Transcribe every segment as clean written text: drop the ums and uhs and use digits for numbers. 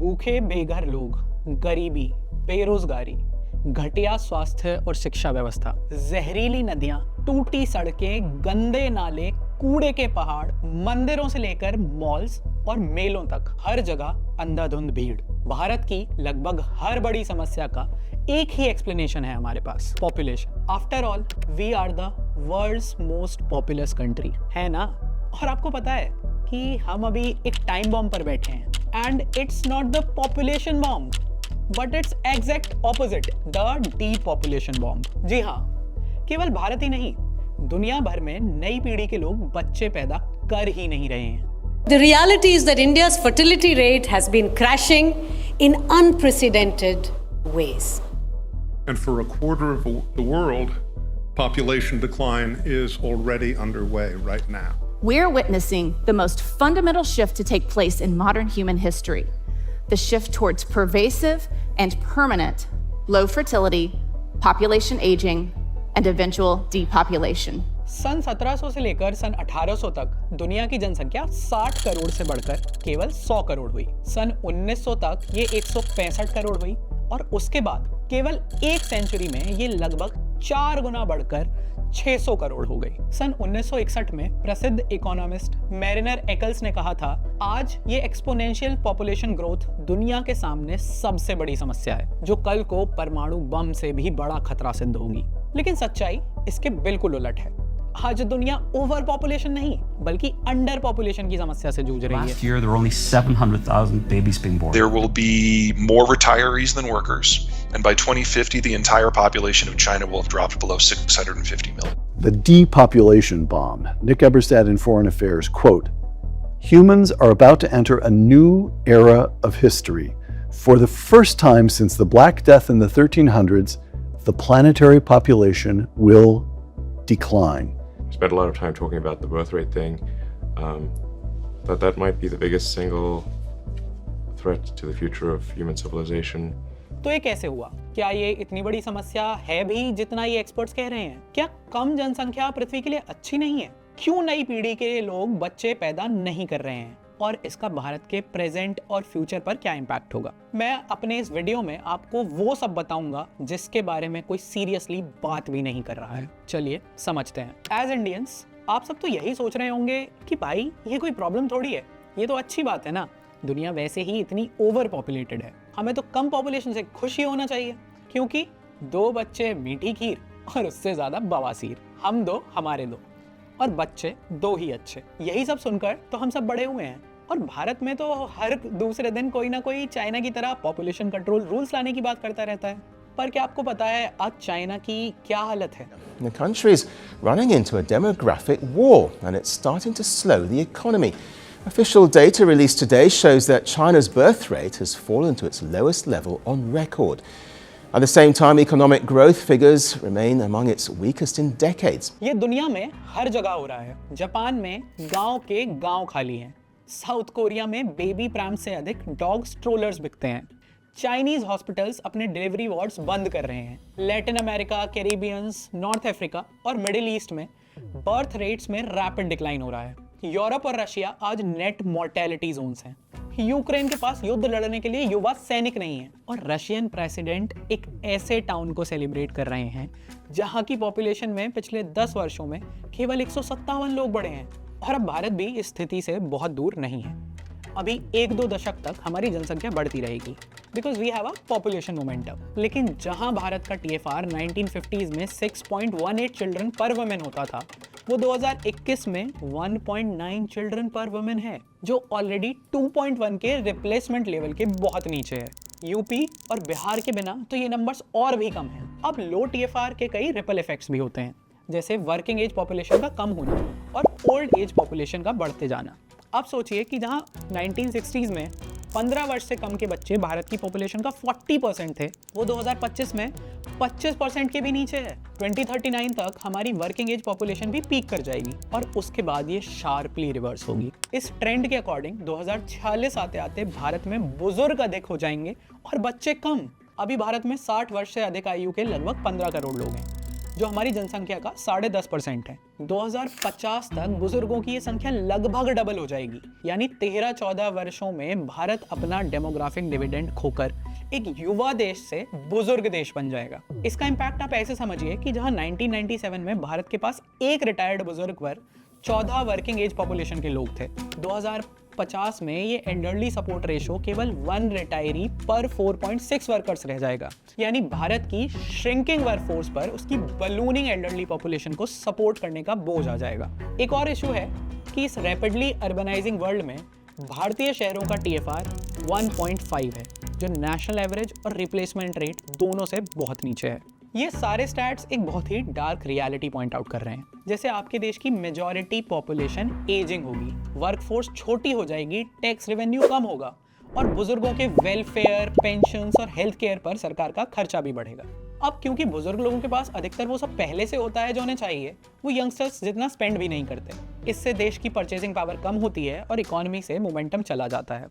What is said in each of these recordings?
भूखे बेघर लोग, गरीबी, बेरोजगारी, घटिया स्वास्थ्य और शिक्षा व्यवस्था, जहरीली नदियां, टूटी सड़कें, गंदे नाले, कूड़े के पहाड़, मंदिरों से लेकर मॉल्स और मेलों तक हर जगह अंधाधुंध भीड़। भारत की लगभग हर बड़ी समस्या का एक ही एक्सप्लेनेशन है हमारे पास, population. After all we are the world's most populous country, है ना? और आपको पता है कि हम अभी एक टाइम बॉम्ब पर बैठे हैं, and it's not the population bomb but it's exact opposite, the depopulation bomb. जी हाँ, केवल भारत ही नहीं, दुनिया भर में नई पीढ़ी के लोग बच्चे पैदा कर ही नहीं रहे हैं। The reality is that India's fertility rate has been crashing in unprecedented ways. And for a quarter of the world, population decline is already underway right now. We're witnessing the most fundamental shift to take place in modern human history. The shift towards pervasive and permanent low fertility, population aging, and eventual depopulation. सन 1700 से लेकर सन 1800 तक दुनिया की जनसंख्या 60 करोड़ से बढ़कर केवल 100 करोड़ हुई। सन 1900 तक ये 165 करोड़ हुई और उसके बाद केवल एक सेंचुरी में ये लगभग 4 गुना बढ़कर 600 करोड़ हो गई। सन 1961 में प्रसिद्ध इकोनॉमिस्ट मैरिनर एकल्स ने कहा था, आज ये एक्सपोनेंशियल पॉपुलेशन ग्रोथ दुनिया के सामने सबसे बड़ी समस्या है, जो कल को परमाणु बम से भी बड़ा खतरा सिद्ध होगी। लेकिन सच्चाई इसके बिल्कुल उलट है। आज दुनिया ओवर पॉपुलेशन नहीं बल्कि अंडर पॉपुलेशन की समस्या से जूझ रही है। Last year there were only 700,000 babies being born. There will be more retirees than workers, and by 2050 the entire population of China will have dropped below 650 million. The depopulation bomb. Nick Eberstadt in Foreign Affairs, quote, "Humans are about to enter a new era of history. For the first time since the Black Death in the 1300s, the planetary population will decline." Spent a lot of time talking about the birth rate thing, but that might be the biggest single threat to the future of human civilization. तो ये कैसे हुआ? क्या ये इतनी बड़ी समस्या है भी जितना ये एक्सपर्ट्स कह रहे हैं? क्या कम जनसंख्या पृथ्वी के लिए अच्छी नहीं है? क्यों नई पीढ़ी के लोग बच्चे पैदा नहीं कर रहे हैं? और इसका भारत के प्रेजेंट और फ्यूचर पर क्या इम्पैक्ट होगा? मैं अपने इस वीडियो में आपको वो सब बताऊंगा जिसके बारे में कोई सीरियसली बात भी नहीं कर रहा है। चलिए समझते हैं। एज इंडियंस आप सब तो यही सोच रहे होंगे कि भाई ये कोई प्रॉब्लम थोड़ी है, ये तो अच्छी बात है ना, दुनिया वैसे ही इतनी ओवर पॉपुलेटेड है, हमें तो कम पॉपुलेशन से खुशी होना चाहिए, क्योंकि 2 बच्चे मीठी खीर और उससे ज्यादा बवासीर, हम 2 हमारे 2 और बच्चे 2 ही अच्छे। यही सब सुनकर तो हम सब बड़े हुए हैं, और भारत में तो हर दूसरे दिन कोई ना कोई चाइना की तरह पॉपुलेशन कंट्रोल रूल्स लाने की बात करता रहता है। पर क्या आपको पता है आज चाइना की क्या हालत है? The country is running into a demographic war and it's starting to slow the economy. Official data released today shows that China's birth rate has fallen to its lowest level on record. At the same time, economic growth figures remain among its weakest in decades. ये दुनिया में हर जगह हो रहा है। Japan में गांव के गांव खाली हैं। साउथ कोरिया में बेबी प्रैम से अधिक डॉग स्ट्रोलर्स बिकते हैं। चाइनीज हॉस्पिटल्स अपने डिलीवरी वार्ड्स बंद कर रहे हैं। लैटिन अमेरिका, कैरिबियंस, नॉर्थ अफ्रीका और मिडिल ईस्ट में बर्थ रेट्स में रैपिड डिक्लाइन हो रहा है। यूरोप और रशिया आज नेट मॉर्टेलिटी जोन्स हैं। यूक्रेन के पास युद्ध लड़ने के लिए युवा सैनिक नहीं है, और रशियन प्रेसिडेंट एक ऐसे टाउन को सेलिब्रेट कर रहे हैं जहां की पॉपुलेशन में पिछले 10 वर्षों में केवल 157 लोग बढ़े हैं। और अब भारत भी इस स्थिति से बहुत दूर नहीं है। अभी 1-2 दशक तक हमारी जनसंख्या बढ़ती रहेगी because we have a population momentum. लेकिन जहां भारत का TFR 1950s में 6.18 चिल्ड्रन पर वुमेन होता था, वो 2021 में 1.9 चिल्ड्रन पर वुमेन है, जो ऑलरेडी 2.1 के रिप्लेसमेंट लेवल के बहुत नीचे है। यूपी और बिहार के बिना तो ये नंबर्स और भी कम हैं। अब लो TFR के कई रिपल इफेक्ट्स भी होते हैं, जैसे वर्किंग एज पॉपुलेशन का कम होना और ओल्ड एज पॉपुलेशन का बढ़ते जाना। आप सोचिए कि जहां 1960s में 15 वर्ष से कम के बच्चे भारत की पॉपुलेशन का 40% थे, वो 2025 में 25% के भी नीचे है। 2039 तक हमारी वर्किंग एज पॉपुलेशन भी पीक कर जाएगी और उसके बाद ये शार्पली रिवर्स होगी। इस ट्रेंड के अकॉर्डिंग 2046 आते आते भारत में बुजुर्ग अधिक हो जाएंगे और बच्चे कम। अभी भारत में 60 वर्ष से अधिक आयु के लगभग 15 करोड़ लोग हैं। जो हमारी जनसंख्या का 10.5% है। 2050 तक बुजुर्गों की ये संख्या लगभग डबल हो जाएगी, यानी 13-14 वर्षों में भारत अपना डेमोग्राफिक डिविडेंड खोकर एक युवा देश से बुजुर्ग देश बन जाएगा। इसका इम्पैक्ट आप ऐसे समझिए कि जहां 1997 में भारत के पास एक रिटायर्ड बुजुर्ग पर 14 वर्किंग एज पॉपुलेशन के लोग थे, 2050 में ये एल्डरली सपोर्ट रेशो केवल 1 रिटायरी पर 4.6 वर्कर्स रह जाएगा। यानी भारत की श्रिंकिंग वर्कफोर्स पर उसकी बलूनिंग एल्डरली पॉपुलेशन को सपोर्ट करने का बोझ आ जाएगा। एक और इशू है कि इस रैपिडली अर्बनाइजिंग वर्ल्ड में भारतीय शहरों का TFR 1.5 है, जो नेशनल एवरेज और रिप्लेसमेंट रेट दोनों से बहुत नीचे है। ये सारे स्टैट्स एक बहुत ही डार्क रियलिटी पॉइंट आउट कर रहे हैं। जैसे आपके देश की मेजॉरिटी पॉपुलेशन एजिंग होगी, वर्कफोर्स छोटी हो जाएगी, टैक्स रेवेन्यू कम होगा और बुजुर्गों के वेलफेयर, पेंशन्स और हेल्थ केयर पर सरकार का खर्चा भी बढ़ेगा। अब क्योंकि बुजुर्ग लोगों के पास अधिकतर वो सब पहले से होता है जो उन्हें चाहिए, वो यंगस्टर्स जितना स्पेंड भी नहीं करते। इससे देश की परचेसिंग पावर कम होती है और इकोनॉमी से मोमेंटम चला जाता है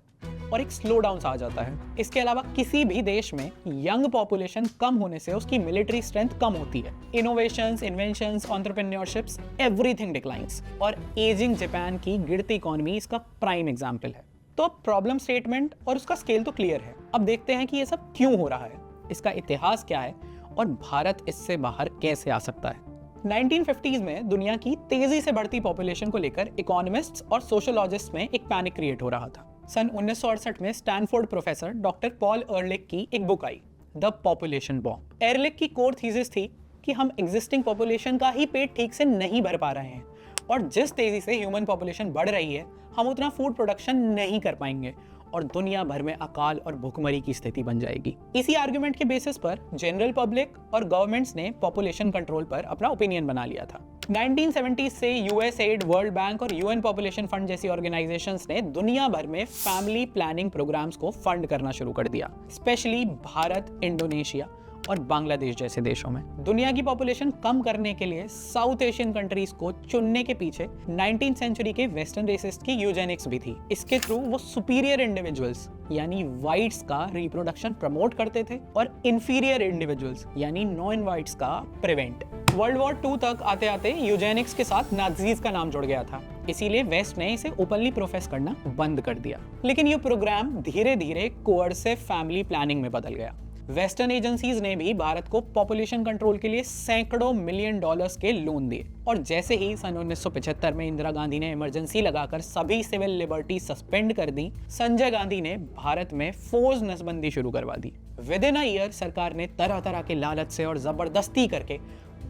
और एक स्लो डाउन सा आ जाता है। इसके अलावा किसी भी देश में यंग पॉपुलेशन कम होने से उसकी मिलिट्री स्ट्रेंथ कम होती है। इनोवेशंस, इन्वेंशंस, एंटरप्रेन्योरशिप्स, एवरीथिंग डिक्लाइंस और एजिंग जापान की गिरती इकोनॉमी इसका प्राइम एग्जांपल है। तो प्रॉब्लम स्टेटमेंट और उसका स्केल तो क्लियर है। अब देखते हैं कि ये सब क्यों हो रहा है, इसका इतिहास क्या है और भारत इससे बाहर कैसे आ सकता है। 1950s में दुनिया की तेजी से बढ़ती पॉपुलेशन को लेकर इकोनॉमिस्ट्स और सोशियोलॉजिस्ट्स में एक पैनिक क्रिएट हो रहा था। सन 1968 में Stanford professor doctor Paul Ehrlich की एक बुक आई, द पॉपुलेशन बॉम्ब। एरलिक की कोर थीसिस थी कि हम एग्जिस्टिंग पॉपुलेशन का ही पेट ठीक से नहीं भर पा रहे हैं और जिस तेजी से ह्यूमन पॉपुलेशन बढ़ रही है, हम उतना फूड प्रोडक्शन नहीं कर पाएंगे और दुनिया भर में अकाल और भुखमरी की स्थिति बन जाएगी। इसी आर्गुमेंट के बेसिस पर जनरल पब्लिक और गवर्नमेंट्स ने पॉपुलेशन कंट्रोल पर अपना ओपिनियन बना लिया था। 1970 से यूएसएड, वर्ल्ड बैंक और यूएन पॉपुलेशन फंड जैसी ऑर्गेनाइजेशंस ने दुनिया भर में फैमिली प्लानिंग प्रोग्राम्स को फंड करना शुरू कर दिया, स्पेशली भारत, इंडोनेशिया और बांग्लादेश जैसे देशों में। दुनिया की पॉपुलेशन कम करने के लिए साउथ एशियन कंट्रीज को चुनने के पीछे 19th सेंचुरी के वेस्टर्न रेसिस्ट की यूजेनिक्स भी थी। इसके थ्रू वो सुपीरियर इंडिविजुअल्स यानी वाइट्स का रिप्रोडक्शन प्रमोट करते थे और इंफीरियर इंडिविजुअल्स यानी नॉन वाइट्स का प्रिवेंट। वर्ल्ड वॉर 2 तक आते आते यूजेनिक्स के साथ नाज़ीज़ का नाम जुड़ गया था, इसीलिए वेस्ट ने इसे ओपनली प्रोफेस करना बंद कर दिया। लेकिन ये प्रोग्राम धीरे धीरे कोअर्सिव फैमिली प्लानिंग में बदल गया। वेस्टर्न एजेंसीज ने भी भारत को पॉपुलेशन कंट्रोल के लिए सैकड़ों मिलियन डॉलर्स के लोन दिए और जैसे ही सन 1975 में इंदिरा गांधी ने इमरजेंसी लगाकर सभी सिविल लिबर्टी सस्पेंड कर दी, संजय गांधी ने भारत में फोर्स नसबंदी शुरू करवा दी। विद इन अ ईयर सरकार ने तरह तरह के लालच से और जबरदस्ती करके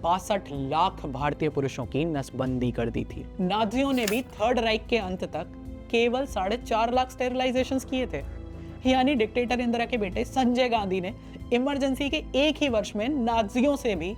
62 लाख भारतीय पुरुषों की नसबंदी कर दी थी। नाजियों ने भी थर्ड राइक के अंत तक केवल 4.5 लाख स्टेरिलाइजेशंस किए थे। यानी डिक्टेटर इंदिरा के बेटे संजय गांधी ने इमरजेंसी के एक ही वर्ष में नाजियों से भी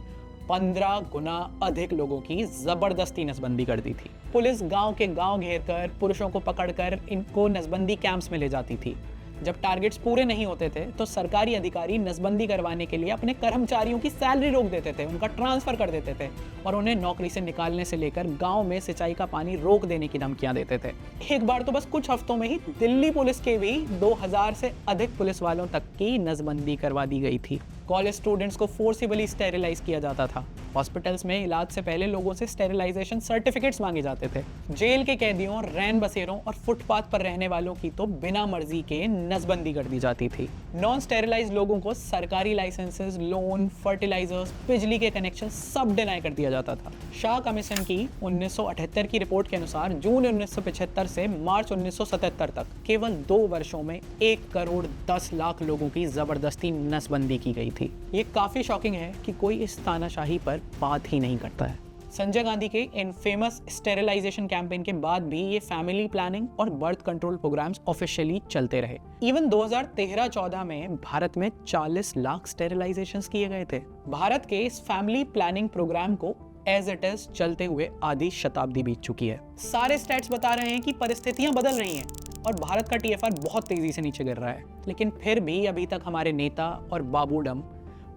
15 गुना अधिक लोगों की जबरदस्ती नसबंदी कर दी थी। पुलिस गांव के गांव घेरकर पुरुषों को पकड़कर इनको नसबंदी कैंप्स में ले जाती थी। जब टारगेट्स पूरे नहीं होते थे तो सरकारी अधिकारी नसबंदी करवाने के लिए अपने कर्मचारियों की सैलरी रोक देते थे, उनका ट्रांसफर कर देते थे और उन्हें नौकरी से निकालने से लेकर गांव में सिंचाई का पानी रोक देने की धमकियां देते थे। एक बार तो बस कुछ हफ्तों में ही दिल्ली पुलिस के भी 2000 से अधिक पुलिस वालों तक की नसबंदी करवा दी गई थी। कॉलेज स्टूडेंट्स को फोर्सिबली स्टेरिलाइज किया जाता था। हॉस्पिटल्स में इलाज से पहले लोगों से स्टेरिलाइजेशन सर्टिफिकेट्स मांगे जाते थे। जेल के कैदियों, रैन बसेरों और फुटपाथ पर रहने वालों की तो बिना मर्जी के नसबंदी कर दी जाती थी। नॉन स्टेरिलाइज लोगों को सरकारी लाइसेंसेस, लोन, फर्टिलाइजर्स, बिजली के कनेक्शन सब डिनाई कर दिया जाता था। शाह कमीशन की 1978 की रिपोर्ट के अनुसार जून 1975 से मार्च 1977 तक केवल 2 वर्षों में 1 करोड़ 10 लाख लोगों की जबरदस्ती नसबंदी की गई थी। ये काफी शॉकिंग है कि कोई इस तानाशाही पर बात ही नहीं करता है। संजय गांधी के इन फेमस स्टेरिलाइजेशन कैंपेन के बाद भी ये फैमिली प्लानिंग और बर्थ कंट्रोल प्रोग्राम्स ऑफिशियली चलते रहे। इवन 2013-14 में भारत में 40 लाख स्टेरिलाइजेशंस किए गए थे। भारत के इस फैमिली प्लानिंग प्रोग्राम को एज इट इज चलते हुए आधी शताब्दी बीत चुकी है। सारे स्टैट्स बता रहे हैं कि परिस्थितियां बदल रही हैं और भारत का TFR बहुत तेजी से नीचे गिर रहा है, लेकिन फिर भी अभी तक हमारे नेता और बाबूडम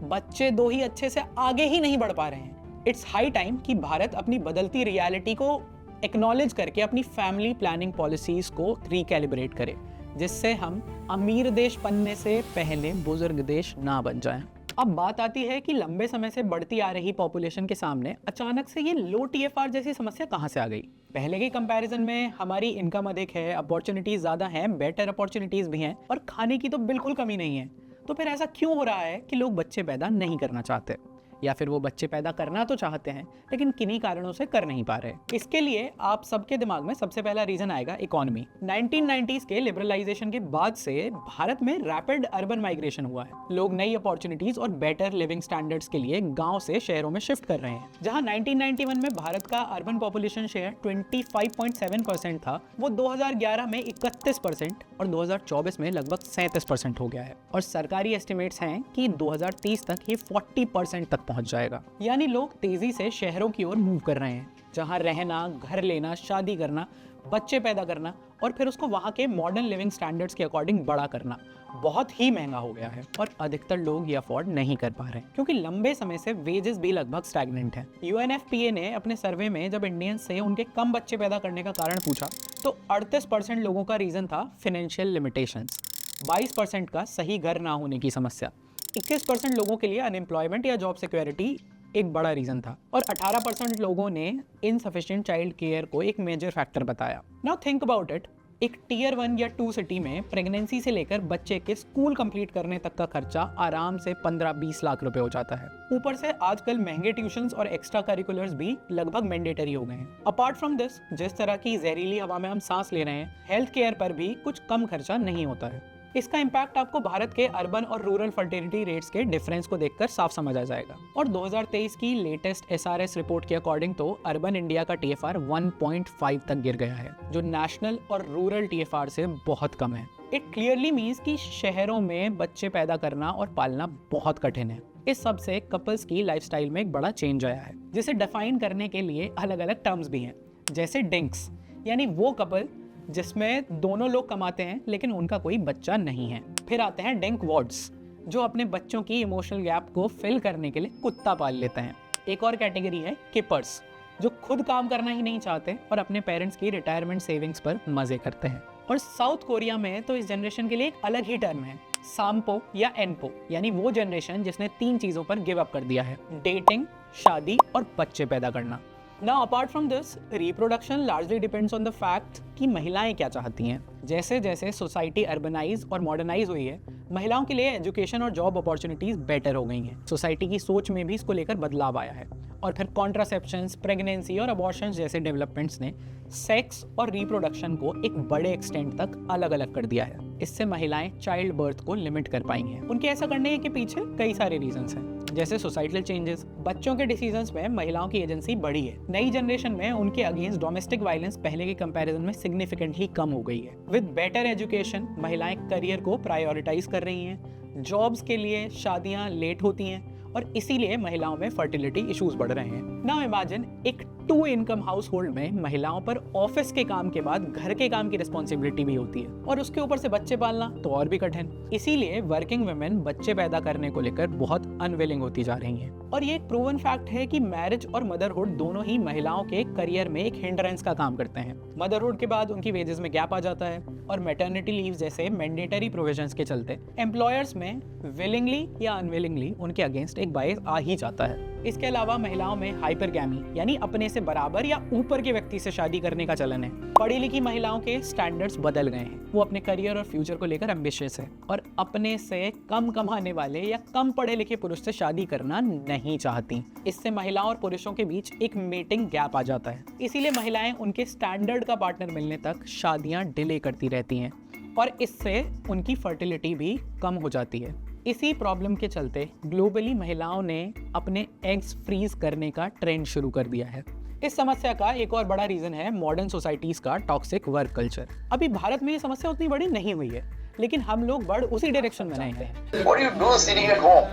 बच्चे 2 ही अच्छे से आगे ही नहीं बढ़ पा रहे हैं। इट्स हाई टाइम कि भारत अपनी बदलती रियलिटी को एक्नॉलेज करके अपनी फैमिली प्लानिंग पॉलिसीज को रिकैलिब्रेट करे, जिससे हम अमीर देश बनने से पहले बुजुर्ग देश ना बन जाएं। अब बात आती है कि लंबे समय से बढ़ती आ रही पॉपुलेशन के सामने अचानक से ये लो टीएफआर जैसी समस्या कहाँ से आ गई। पहले के कंपैरिजन में हमारी इनकम अधिक है, अपॉर्चुनिटीज ज़्यादा हैं, बेटर अपॉर्चुनिटीज भी हैं और खाने की तो बिल्कुल कमी नहीं है। तो फिर ऐसा क्यों हो रहा है कि लोग बच्चे पैदा नहीं करना चाहते, या फिर वो बच्चे पैदा करना तो चाहते हैं लेकिन किन्हीं कारणों से कर नहीं पा रहे। इसके लिए आप सबके दिमाग में सबसे पहला रीजन आएगा इकोनॉमी। 1990s के लिबरलाइजेशन के बाद से भारत में रैपिड अर्बन माइग्रेशन हुआ है। लोग नई अपॉर्चुनिटीज और बेटर लिविंग स्टैंडर्ड्स के लिए गांव से शहरों में शिफ्ट कर रहे हैं। जहां 1991 में भारत का अर्बन पॉपुलेशन शेयर 25.7% था, वो 2011 में 31% और 2024 में लगभग 37% हो गया है। और सरकारी एस्टिमेट्स हैं कि 2030 तक ये 40% तक पहुंच जाएगा। यानी लोग तेजी से शहरों की ओर मूव कर रहे हैं, जहां रहना, घर लेना, शादी करना, बच्चे पैदा करना और फिर उसको वहां के मॉडर्न लिविंग स्टैंडर्ड्स के अकॉर्डिंग बड़ा करना बहुत ही महंगा हो गया है और अधिकतर लोग ये अफोर्ड नहीं कर पा रहे क्योंकि लंबे समय से वेजेस भी लगभग स्टैग्नेंट हैं। UNFPA ने अपने सर्वे में जब इंडियंस से उनके कम बच्चे पैदा करने का कारण पूछा तो 38% लोगों का रीजन था फाइनेंशियल लिमिटेशंस, 22% का सही घर ना होने की समस्या, 21% लोगों के लिए अनएम्प्लॉयमेंट या जॉब सिक्योरिटी एक बड़ा रीजन था और 18% लोगों ने इनसफिशिएंट चाइल्ड केयर को एक मेजर फैक्टर बताया। नाउ थिंक अबाउट इट, एक टियर 1 या 2 सिटी में प्रेगनेंसी से लेकर बच्चे के स्कूल कंप्लीट करने तक का खर्चा आराम से 15-20 लाख रुपए हो जाता है। ऊपर से आजकल महंगे ट्यूशंस और एक्स्ट्रा करिकुलर्स भी लगभग मैंडेटरी हो गए हैं। अपार्ट फ्रॉम दिस, जिस तरह की जहरीली हवा में हम सांस ले रहे हैं, हेल्थ केयर पर भी कुछ कम खर्चा नहीं होता है। इसका इम्पैक्ट आपको भारत के अर्बन और रूरल फर्टिलिटी रेट्स के डिफरेंस को देखकर साफ समझ आ जाएगा। और 2023 की लेटेस्ट SRS रिपोर्ट के अकॉर्डिंग तो अर्बन इंडिया का TFR 1.5 तक गिर गया है, जो नेशनल और रूरल TFR से बहुत कम है। इट क्लियरली मीन्स कि शहरों में बच्चे पैदा करना और पालना बहुत कठिन है। इस सब से कपल्स की लाइफस्टाइल में एक बड़ा चेंज आया है, जिसे डिफाइन करने के लिए अलग अलग टर्म्स भी हैं, जैसे डिंक्स, यानी वो कपल जिसमें दोनों लोग कमाते हैं लेकिन उनका कोई बच्चा नहीं है। फिर आते हैं डिंक वार्ड्स, जो अपने बच्चों की इमोशनल गैप को फिल करने के लिए कुत्ता पाल लेते हैं। एक और कैटेगरी है किपर्स, जो खुद काम करना ही नहीं चाहते और अपने पेरेंट्स की रिटायरमेंट सेविंग्स पर मजे करते हैं। और साउथ कोरिया में तो इस जनरेशन के लिए एक अलग ही टर्म है, सामपो या एनपो, यानी वो जनरेशन जिसने 3 चीजों पर गिव अप कर दिया है, डेटिंग, शादी और बच्चे पैदा करना। Now, apart from this, reproduction largely depends on the fact कि महिलाएं क्या चाहती हैं। जैसे जैसे सोसाइटी अर्बनाइज और मॉडर्नाइज हुई है, महिलाओं के लिए एजुकेशन और जॉब अपॉर्चुनिटीज बेटर हो गई हैं। सोसाइटी की सोच में भी इसको लेकर बदलाव आया है और फिर कॉन्ट्रासेप्शंस, प्रेगनेंसी और अबॉर्शंस जैसे डेवलपमेंट्स ने सेक्स और रिप्रोडक्शन को एक बड़े एक्सटेंट तक अलग अलग कर दिया है। इससे महिलाएं चाइल्ड बर्थ को लिमिट कर पाई हैं। उनके ऐसा करने के पीछे कई सारे रीजंस हैं, जैसे सोसाइटल चेंजेस, बच्चों के डिसीजंस में महिलाओं की एजेंसी बढ़ी है। नई जनरेशन में उनके अगेंस्ट डोमेस्टिक वायलेंस पहले के कंपैरिजन में सिग्निफिकेंटली कम हो गई है। विद बेटर एजुकेशन महिलाएं करियर को प्रायोरिटाइज कर रही हैं, जॉब्स के लिए शादियां लेट होती हैं और इसीलिए महिलाओं में फर्टिलिटी इश्यूज बढ़ रहे हैं। नाउ इमेजिन एक 2 इनकम हाउस होल्ड में महिलाओं पर ऑफिस के काम के बाद घर के काम की रिस्पॉन्सिबिलिटी भी होती है और उसके ऊपर से बच्चे पालना तो और भी कठिन। इसीलिए वर्किंग वुमेन बच्चे पैदा करने को लेकर बहुत अनविलिंग होती जा रही हैं। और ये एक प्रूवन फैक्ट है कि मैरिज और मदरहुड दोनों ही महिलाओं के करियर में एक हिंड्रेंस का काम करते हैं। मदरहुड के बाद उनकी वेजेस में गैप आ जाता है और मैटरनिटी लीव जैसे मैंडेटरी प्रोविजंस के चलते एम्प्लॉयर्स में विलिंगली या अनविलिंगली उनके अगेंस्ट एक बायस आ ही जाता है। इसके अलावा महिलाओं में हाइपरगैमी यानी अपने से बराबर या ऊपर के व्यक्ति से शादी करने का चलन है। पढ़ी लिखी महिलाओं के स्टैंडर्ड्स बदल गए हैं, वो अपने करियर और फ्यूचर को लेकर एम्बिशियस है और अपने से कम कमाने वाले या कम पढ़े लिखे पुरुष से शादी करना नहीं चाहती। इससे महिलाओं और पुरुषों के बीच एक मेटिंग गैप आ जाता है। इसीलिए महिलाएं उनके स्टैंडर्ड का पार्टनर मिलने तक शादियां डिले करती रहती हैं और इससे उनकी फर्टिलिटी भी कम हो जाती है। इसी प्रॉब्लम के चलते ग्लोबली महिलाओं ने अपने एग्स फ्रीज करने का ट्रेंड शुरू कर दिया है। इस समस्या का एक और बड़ा रीजन है मॉडर्न सोसाइटीज का टॉक्सिक वर्क कल्चर। अभी भारत में ये समस्या उतनी बड़ी नहीं हुई है, लेकिन हम लोग बढ़ उसी डायरेक्शन में रहे हैं। What do you do sitting at home?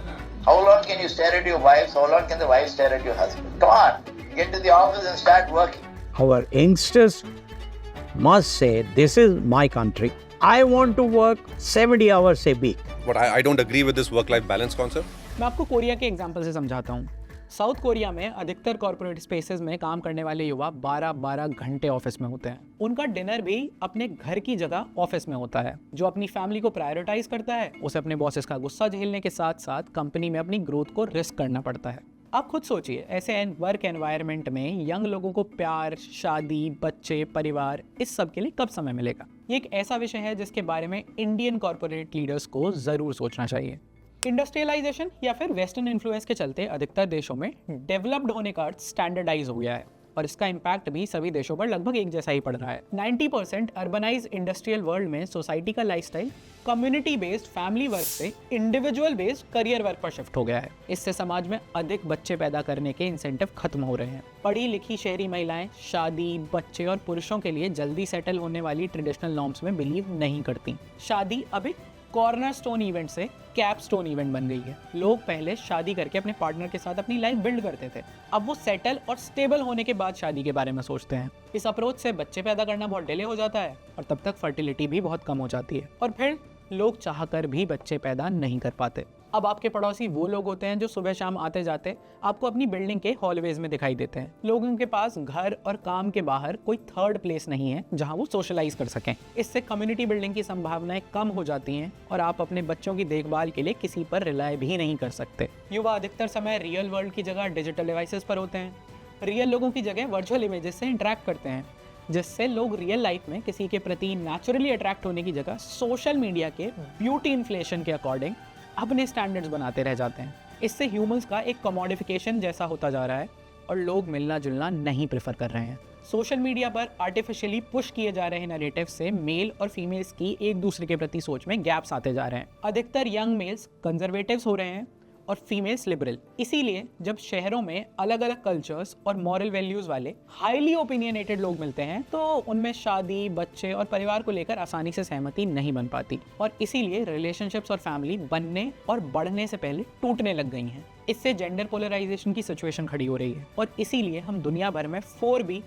How long can you stare at your wives? How long can the wife stare at your husband? Come on, get to the office and start working. Our youngsters must say, this is my country. I want to work 70 hours a week. But I don't agree with this work-life balance concept. मैं आपको Korea के example से समझाता हूँ। South Korea में अधिकतर corporate spaces में काम करने वाले युवा 12-12 घंटे ऑफिस में होते हैं। उनका डिनर भी अपने घर की जगह ऑफिस में होता है। जो अपनी फैमिली को प्रायोरिटाइज करता है उसे अपने बॉसेस का गुस्सा झेलने के साथ साथ कंपनी में अपनी ग्रोथ को रिस्क करना पड़ता है। आप खुद सोचिए, ऐसे वर्क एनवायरनमेंट में यंग लोगों को प्यार, शादी, बच्चे, परिवार, इस सब के लिए कब समय मिलेगा? ये एक ऐसा विषय है जिसके बारे में इंडियन कॉर्पोरेट लीडर्स को जरूर सोचना चाहिए। इंडस्ट्रियलाइजेशन या फिर वेस्टर्न इन्फ्लुएंस के चलते अधिकतर देशों में डेवलप्ड होने का अर्थ स्टैंडर्डाइज हो गया है और इसका इम्पैक्ट भी सभी देशों पर लगभग एक जैसा ही पड़ रहा है। 90% अर्बनाइज इंडस्ट्रियल वर्ल्ड में सोसाइटी का lifestyle community based family work से इंडिविजुअल बेस्ड करियर वर्क पर शिफ्ट हो गया है। इससे समाज में अधिक बच्चे पैदा करने के इंसेंटिव खत्म हो रहे हैं। पढ़ी लिखी शहरी महिलाएं शादी, बच्चे और पुरुषों के लिए जल्दी सेटल होने वाली ट्रेडिशनल नॉर्म्स में बिलीव नहीं करती। शादी अब एक कॉर्नर स्टोन इवेंट से कैपस्टोन इवेंट बन गई है। लोग पहले शादी करके अपने पार्टनर के साथ अपनी लाइफ बिल्ड करते थे, अब वो सेटल और स्टेबल होने के बाद शादी के बारे में सोचते हैं। इस अप्रोच से बच्चे पैदा करना बहुत डिले हो जाता है और तब तक फर्टिलिटी भी बहुत कम हो जाती है और फिर लोग चाहकर भी बच्चे पैदा नहीं कर पाते। अब आपके पड़ोसी वो लोग होते हैं जो सुबह शाम आते जाते आपको अपनी बिल्डिंग के हॉलवेज में दिखाई देते हैं। लोगों के पास घर और काम के बाहर कोई थर्ड प्लेस नहीं है जहां वो सोशलाइज कर सकें। इससे कम्युनिटी बिल्डिंग की संभावनाएं कम हो जाती हैं और आप अपने बच्चों की देखभाल के लिए किसी पर रिलाय भी नहीं कर सकते। युवा अधिकतर समय रियल वर्ल्ड की जगह डिजिटल डिवाइसेस पर होते हैं। रियल लोगों की जगह वर्चुअल इमेजेस से इंटरेक्ट करते हैं, जिससे लोग रियल लाइफ में किसी के प्रति नेचुरली अट्रैक्ट होने की जगह सोशल मीडिया के ब्यूटी इन्फ्लेशन के अकॉर्डिंग अपने स्टैंडर्ड्स बनाते रह जाते हैं। इससे ह्यूमंस का एक कमोडिफिकेशन जैसा होता जा रहा है और लोग मिलना जुलना नहीं प्रेफर कर रहे हैं। सोशल मीडिया पर आर्टिफिशियली पुश किए जा रहे नैरेटिव से मेल और फीमेल्स की एक दूसरे के प्रति सोच में गैप्स आते जा रहे हैं। अधिकतर यंग मेल्स कंजर्वेटिव्स हो रहे हैं और फीमेल्स लिबरल। इसीलिए जब शहरों में अलग अलग कल्चर्स और मॉरल वैल्यूज वाले हाईली ओपिनियनेटेड लोग मिलते हैं तो उनमें शादी, बच्चे और परिवार को लेकर आसानी से सहमति नहीं बन पाती और इसीलिए रिलेशनशिप्स और फैमिली बनने और बढ़ने से पहले टूटने लग गई हैं। इससे जेंडर पोलराइजेशन की सिचुएशन खड़ी हो रही है और इसीलिए हम दुनिया भर में 4B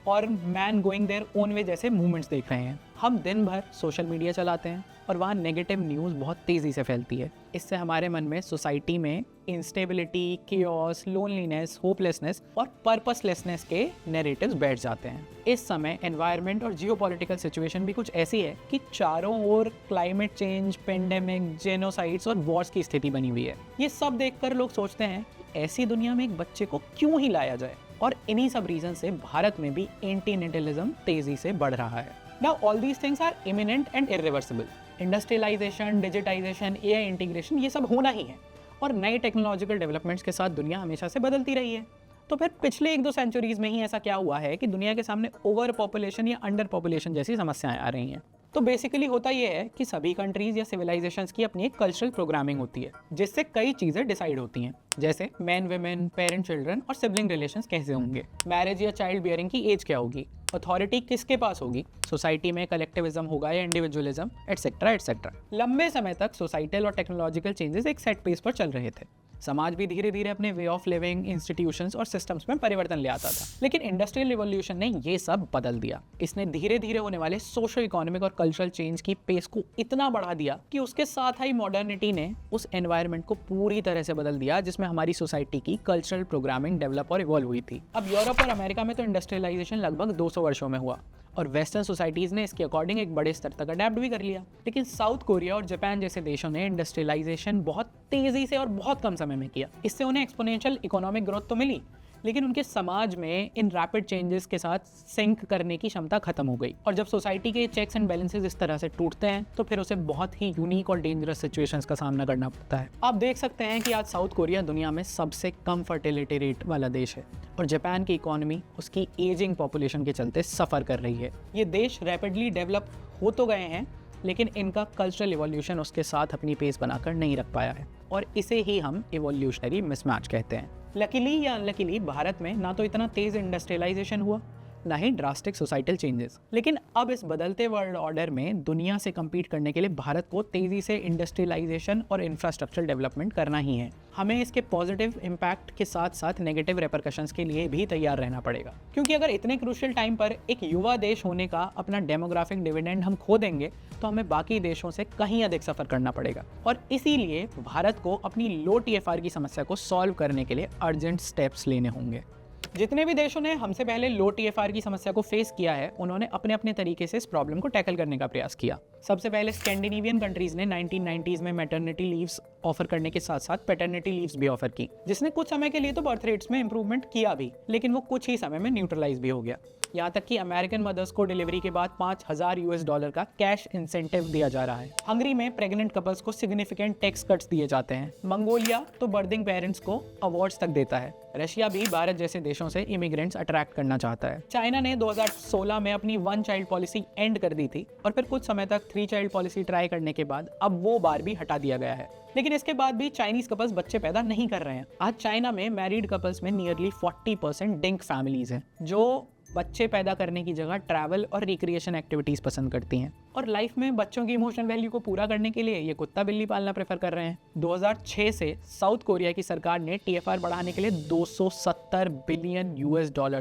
और man going their own way जैसे मूवमेंट्स देख रहे हैं। हम दिन भर सोशल मीडिया चलाते हैं और वहाँ नेगेटिव न्यूज़ बहुत तेज़ी से फैलती है। इससे हमारे मन में सोसाइटी में इंस्टेबिलिटी, केओस, लोनलीनेस, होपलेसनेस और पर्पसलेसनेस के नैरेटिव्स बैठ जाते हैं। इस समय एनवायरनमेंट और जियोपॉलिटिकल सिचुएशन भी कुछ ऐसी है कि चारों ओर क्लाइमेट चेंज, पेंडेमिक, जेनोसाइड्स और वॉर्स की स्थिति बनी हुई है। ये सब देखकर लोग सोचते हैं कि ऐसी दुनिया में एक बच्चे को क्यों ही लाया जाए और इन्हीं सब रीजन से भारत में भी एंटीनेटलिज्म तेजी से बढ़ रहा है। Now all these things are imminent and irreversible. Industrialisation, digitisation, AI integration, ये सब होना ही है और नए टेक्नोलॉजिकल डेवलपमेंट्स के साथ दुनिया हमेशा से बदलती रही है। तो फिर पिछले 1-2 सेंचुरीज में ही ऐसा क्या हुआ है कि दुनिया के सामने ओवर पॉपुलेशन या अंडर पॉपुलेशन जैसी समस्याएं आ रही हैं? तो बेसिकली होता यह है कि सभी कंट्रीज या सिविलाइजेशंस की अपनी एक कल्चरल प्रोग्रामिंग होती है जिससे कई चीजें डिसाइड होती हैं, जैसे मैन, विमेन, पेरेंट, चिल्ड्रन और सिबलिंग रिलेशंस कैसे होंगे, मैरिज या चाइल्ड बियरिंग की एज क्या होगी, अथॉरिटी किसके पास होगी, सोसाइटी में कलेक्टिविज्म होगा या इंडिविजुअलिज्म, एटसेट्रा एटसेट्रा। लंबे समय तक सोसाइटल और टेक्नोलॉजिकल चेंजेस एक सेट पेस पर चल रहे थे। समाज भी धीरे धीरे अपने वे ऑफ लिविंग, इंस्टीट्यूशंस और सिस्टम्स में परिवर्तन ले आता था। लेकिन इंडस्ट्रियल रिवॉल्यूशन ने ये सब बदल दिया। इसने धीरे धीरे होने वाले सोशो इकोनॉमिक और कल्चरल चेंज की पेस को इतना बढ़ा दिया कि उसके साथ ही मॉडर्निटी ने उस एनवायरनमेंट को पूरी तरह से बदल दिया जिसमें हमारी सोसाइटी की कल्चरल प्रोग्रामिंग डेवलप और इवॉल्व हुई थी। अब यूरोप और अमेरिका में तो इंडस्ट्रियलाइजेशन लगभग 200 वर्षों में हुआ और वेस्टर्न सोसाइटीज़ ने इसके अकॉर्डिंग एक बड़े स्तर तक अडेप्ट भी कर लिया। लेकिन साउथ कोरिया और जापान जैसे देशों ने इंडस्ट्रियलाइजेशन बहुत तेज़ी से और बहुत कम समय में किया। इससे उन्हें एक्सपोनेंशियल इकोनॉमिक ग्रोथ तो मिली, लेकिन उनके समाज में इन रैपिड चेंजेस के साथ सिंक करने की क्षमता खत्म हो गई। और जब सोसाइटी के चेक्स एंड बैलेंसेस इस तरह से टूटते हैं तो फिर उसे बहुत ही यूनिक और डेंजरस सिचुएशंस का सामना करना पड़ता है। आप देख सकते हैं कि आज साउथ कोरिया दुनिया में सबसे कम फर्टिलिटी रेट वाला देश है और जापान की इकोनॉमी उसकी एजिंग पॉपुलेशन के चलते सफ़र कर रही है। ये देश रैपिडली डेवलप हो तो गए हैं, लेकिन इनका कल्चरल इवोल्यूशन उसके साथ अपनी पेस बनाकर नहीं रख पाया है और इसे ही हम इवोल्यूशनरी मिसमैच कहते हैं। लकीली या अनलकीली भारत में ना तो इतना तेज़ इंडस्ट्रियलाइजेशन हुआ, ना ही ड्रास्टिक सोसाइटल चेंजेस। लेकिन अब इस बदलते वर्ल्ड ऑर्डर में दुनिया से कम्पीट करने के लिए भारत को तेजी से इंडस्ट्रियलाइजेशन और इंफ्रास्ट्रक्चर डेवलपमेंट करना ही है। हमें इसके पॉजिटिव इम्पैक्ट के साथ साथ नेगेटिव रेपरकशंस के लिए भी तैयार रहना पड़ेगा, क्योंकि अगर इतने क्रूशियल टाइम पर एक युवा देश होने का अपना डेमोग्राफिक डिविडेंड हम खो देंगे तो हमें बाकी देशों से कहीं अधिक सफर करना पड़ेगा। और इसीलिए भारत को अपनी लो TFR की समस्या को सॉल्व करने के लिए अर्जेंट स्टेप्स लेने होंगे। जितने भी देशों ने हमसे पहले लो TFR की समस्या को फेस किया है, उन्होंने अपने अपने तरीके से इस प्रॉब्लम को टैकल करने का प्रयास किया। सबसे पहले स्कैंडिनेवियन कंट्रीज ने 1990s में मैटरनिटी लीव्स ऑफर करने के साथ साथ पैटर्निटी लीव्स भी ऑफर की, जिसने कुछ समय के लिए तो बर्थ रेट्स में इंप्रूवमेंट किया भी, लेकिन वो कुछ ही समय में न्यूट्रलाइज भी हो गया। यहाँ तक कि अमेरिकन मदर्स को डिलीवरी के बाद $5000 का कैश इंसेंटिव दिया जा रहा है। हंगरी में प्रेग्नेंट कपल्स को सिग्निफिकेंट टैक्स कट्स दिए जाते हैं। मंगोलिया तो बर्थिंग पेरेंट्स को अवार्ड्स तक देता है। रशिया भी भारत जैसे देशों से इमिग्रेंट्स अट्रैक्ट करना चाहता है। चाइना ने 2016 में अपनी 1 चाइल्ड पॉलिसी एंड कर दी थी और फिर कुछ समय तक 3 चाइल्ड पॉलिसी ट्राई करने के बाद अब वो बार भी हटा दिया गया है। लेकिन इसके बाद भी चाइनीज कपल्स बच्चे पैदा नहीं कर रहे हैं। आज चाइना में मैरिड कपल्स में नियरली 40% डिंक फैमिलीज हैं, जो बच्चे पैदा करने की जगह ट्रैवल और रिक्रिएशन एक्टिविटीज पसंद करती हैं और लाइफ में बच्चों की इमोशनल वैल्यू को पूरा करने के लिए ये कुत्ता बिल्ली पालना प्रेफर कर रहे हैं। 2006 से साउथ कोरिया की सरकार ने TFR बढ़ाने के लिए $270 बिलियन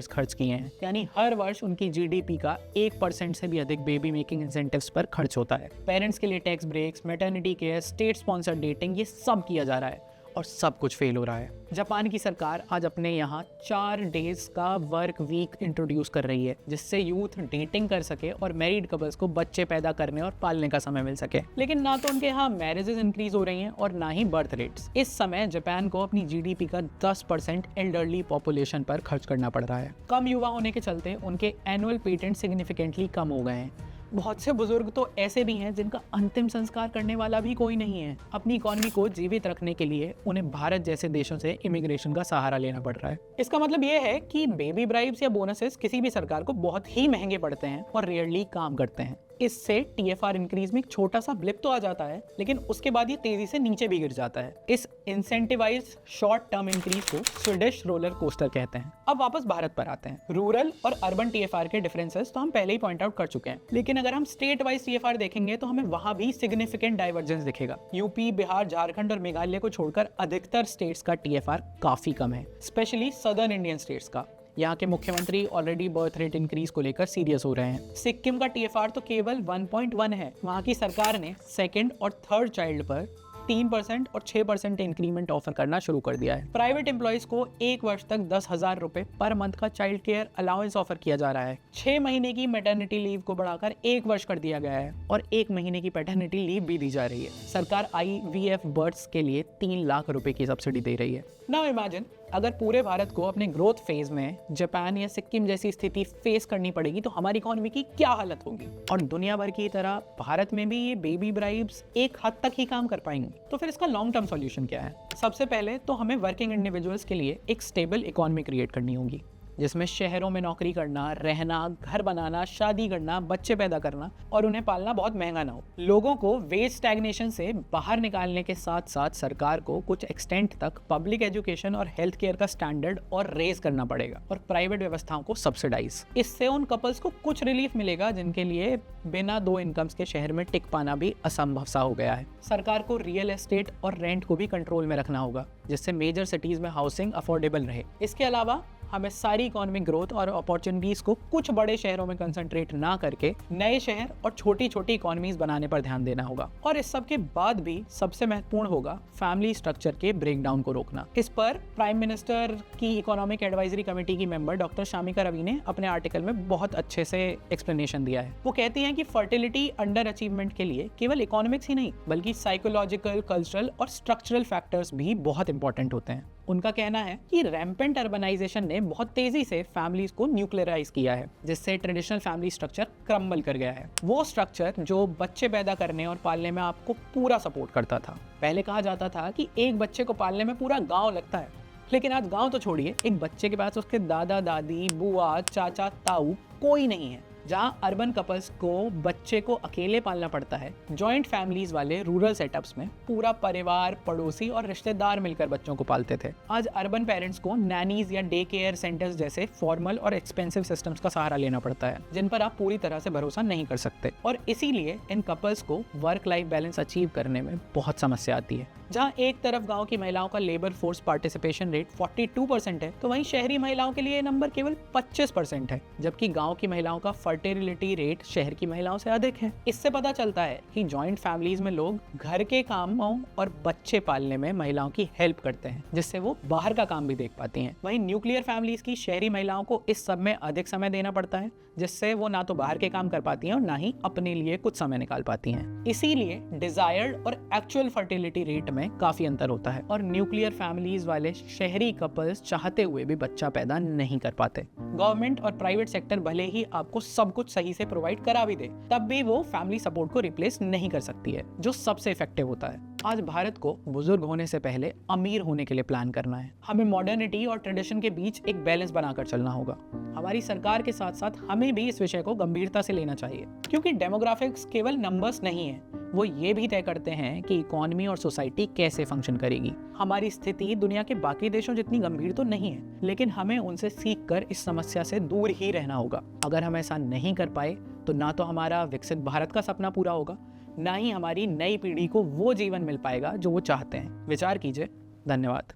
खर्च किए हैं, यानी हर वर्ष उनकी GDP का 1% से भी अधिक बेबी मेकिंग इंसेंटिव्स पर खर्च होता है। पेरेंट्स के लिए tax breaks, maternity care, state sponsored dating, ये सब किया जा रहा है और सब कुछ फेल हो रहा है। जापान की सरकार आज अपने यहाँ 4 डेज का वर्क वीक इंट्रोड्यूस कर रही है, जिससे यूथ डेटिंग कर सके और मैरिड कपल्स को बच्चे पैदा करने और पालने का समय मिल सके। लेकिन ना तो उनके यहाँ मैरिजेस इंक्रीज हो रही हैं और ना ही बर्थ रेट्स। इस समय जापान को अपनी GDP का 10% एल्डरली पॉपुलेशन पर खर्च करना पड़ रहा है। कम युवा होने के चलते उनके एनुअल पेटेंट सिग्निफिकेंटली कम हो गए हैं। बहुत से बुजुर्ग तो ऐसे भी हैं जिनका अंतिम संस्कार करने वाला भी कोई नहीं है। अपनी इकोनॉमी को जीवित रखने के लिए उन्हें भारत जैसे देशों से इमिग्रेशन का सहारा लेना पड़ रहा है। इसका मतलब ये है कि बेबी ब्राइब्स या बोनसेस किसी भी सरकार को बहुत ही महंगे पड़ते हैं और रेयरली काम करते हैं। इससे TFR इंक्रीज में एक छोटा सा ब्लिप तो आ जाता है, लेकिन उसके बाद ये तेजी से नीचे भी गिर जाता है। इस इंसेंटिवाइज शॉर्ट टर्म इंक्रीज को स्वीडिश रोलर कोस्टर कहते हैं। अब वापस भारत पर आते हैं। रूरल और अर्बन TFR के डिफरेंसेस तो हम पहले ही पॉइंट आउट कर चुके हैं, लेकिन अगर हम स्टेट वाइज TFR देखेंगे तो हमें वहां भी सिग्निफिकेंट डाइवर्जेंस दिखेगा। यूपी, बिहार, झारखंड और मेघालय को छोड़कर अधिकतर स्टेट्स का TFR काफी कम है, स्पेशली सदर्न इंडियन स्टेट्स का। यहाँ के मुख्यमंत्री ऑलरेडी बर्थ रेट इंक्रीज को लेकर सीरियस हो रहे हैं। सिक्किम का TFR तो केवल 1.1 है। वहाँ की सरकार ने 2nd और 3rd चाइल्ड पर 3% और 6% इंक्रीमेंट ऑफर करना शुरू कर दिया है। प्राइवेट एम्प्लॉइज को 1 वर्ष तक 10,000 रुपए पर मंथ का चाइल्ड केयर अलाउंस ऑफर किया जा रहा है। 6 महीने की मैटरनिटी लीव को बढ़ाकर 1 वर्ष कर दिया गया है और 1 महीने की पैटर्निटी लीव भी दी जा रही है। सरकार IVF बर्थ्स के लिए 3 लाख रुपए की सब्सिडी दे रही है। नाउ इमेजिन अगर पूरे भारत को अपने ग्रोथ फेज में जापान या सिक्किम जैसी स्थिति फेस करनी पड़ेगी तो हमारी इकोनॉमी की क्या हालत होगी। और दुनिया भर की तरह भारत में भी ये बेबी ब्राइब्स एक हद तक ही काम कर पाएंगी। तो फिर इसका लॉन्ग टर्म सॉल्यूशन क्या है? सबसे पहले तो हमें वर्किंग इंडिविजुअल्स के लिए एक स्टेबल इकोनॉमी क्रिएट करनी होगी, जिसमें शहरों में नौकरी करना, रहना, घर बनाना, शादी करना, बच्चे पैदा करना और उन्हें पालना बहुत महंगा ना हो। लोगों को वेज स्टैग्नेशन से बाहर निकालने के साथ साथ सरकार को कुछ एक्सटेंट तक पब्लिक एजुकेशन और हेल्थ केयर का स्टैंडर्ड और रेज करना पड़ेगा और प्राइवेट व्यवस्थाओं को सब्सिडाइज। इससे उन कपल्स को कुछ रिलीफ मिलेगा जिनके लिए बिना 2 इनकम्स के शहर में टिक पाना भी असंभव सा हो गया है। सरकार को रियल एस्टेट और रेंट को भी कंट्रोल में रखना होगा, जिससे मेजर सिटीज में हाउसिंग अफोर्डेबल रहे। इसके अलावा हमें सारी इकोनॉमिक ग्रोथ और अपॉर्चुनिटीज को कुछ बड़े शहरों में कंसंट्रेट ना करके नए शहर और छोटी छोटी इकोनॉमीज बनाने पर ध्यान देना होगा। और इस सब के बाद भी सबसे महत्वपूर्ण होगा फैमिली स्ट्रक्चर के ब्रेकडाउन को रोकना। इस पर प्राइम मिनिस्टर की इकोनॉमिक एडवाइजरी कमेटी की मेंबर डॉक्टर शामिका रवि ने अपने आर्टिकल में बहुत अच्छे से एक्सप्लेनेशन दिया है। वो कहती हैं कि फर्टिलिटी अंडर अचीवमेंट के लिए केवल इकोनॉमिक्स ही नहीं बल्कि साइकोलॉजिकल, कल्चरल और स्ट्रक्चरल फैक्टर्स भी बहुत इंपॉर्टेंट होते हैं। उनका कहना है कि रैम्पेंट अर्बनाइजेशन ने बहुत तेजी से फैमिलीज को न्यूक्लियराइज किया है, जिससे ट्रेडिशनल फैमिली स्ट्रक्चर क्रम्बल कर गया है। वो स्ट्रक्चर जो बच्चे पैदा करने और पालने में आपको पूरा सपोर्ट करता था। पहले कहा जाता था कि एक बच्चे को पालने में पूरा गांव लगता है, लेकिन आज गांव तो छोड़िए, एक बच्चे के पास उसके दादा दादी, बुआ, चाचा, ताऊ कोई नहीं है। जहां अर्बन कपल्स को बच्चे को अकेले पालना पड़ता है, जॉइंट फैमिलीज वाले रूरल सेटअप्स में पूरा परिवार, पड़ोसी और रिश्तेदार मिलकर बच्चों को पालते थे। आज अर्बन पेरेंट्स को नैनीज या डे केयर सेंटर्स जैसे फॉर्मल और एक्सपेंसिव सिस्टम्स का सहारा लेना पड़ता है, जिन पर आप पूरी तरह से भरोसा नहीं कर सकते, और इसीलिए इन कपल्स को वर्क लाइफ बैलेंस अचीव करने में बहुत समस्या आती है। जहां एक तरफ गांव की महिलाओं का लेबर फोर्स पार्टिसिपेशन रेट 42% है, तो वहीं शहरी महिलाओं के लिए ये नंबर केवल 25% है, जबकि गांव की महिलाओं का फर्टिलिटी रेट शहर की महिलाओं से अधिक है। इससे पता चलता है कि जॉइंट फैमिलीज में लोग घर के कामों और बच्चे पालने में महिलाओं की हेल्प करते हैं, जिससे वो बाहर का काम भी देख पाती हैं। वहीं न्यूक्लियर फैमिलीज की शहरी महिलाओं को इस सब में अधिक समय देना पड़ता है, जिससे वो ना तो बाहर के काम कर पाती हैं और ना ही अपने लिए कुछ समय निकाल पाती हैं। इसीलिए डिजायर्ड और एक्चुअल फर्टिलिटी रेट में काफी अंतर होता है, और न्यूक्लियर फैमिलीज वाले शहरी कपल्स चाहते हुए भी बच्चा पैदा नहीं कर पाते। गवर्नमेंट और प्राइवेट सेक्टर भले ही आपको सब कुछ सही से प्रोवाइड करा भी दे, तब भी वो फैमिली सपोर्ट को रिप्लेस नहीं कर सकती है, जो सबसे इफेक्टिव होता है। आज भारत को बुजुर्ग होने से पहले अमीर होने के लिए प्लान करना है। हमें मॉडर्निटी और ट्रेडिशन के बीच एक बैलेंस बनाकर चलना होगा। हमारी सरकार के साथ साथ हमें भी इस विषय को गंभीरता से लेना चाहिए, क्योंकि डेमोग्राफिक्स केवल नंबर्स नहीं है, वो ये भी तय करते हैं कि इकोनॉमी और सोसाइटी कैसे फंक्शन करेगी। हमारी स्थिति दुनिया के बाकी देशों जितनी गंभीर तो नहीं है, लेकिन हमें उनसे सीखकर इस समस्या से दूर ही रहना होगा। अगर हम ऐसा नहीं कर पाए तो ना तो हमारा विकसित भारत का सपना पूरा होगा, ना ही हमारी नई पीढ़ी को वो जीवन मिल पाएगा जो वो चाहते हैं। विचार कीजिए। धन्यवाद।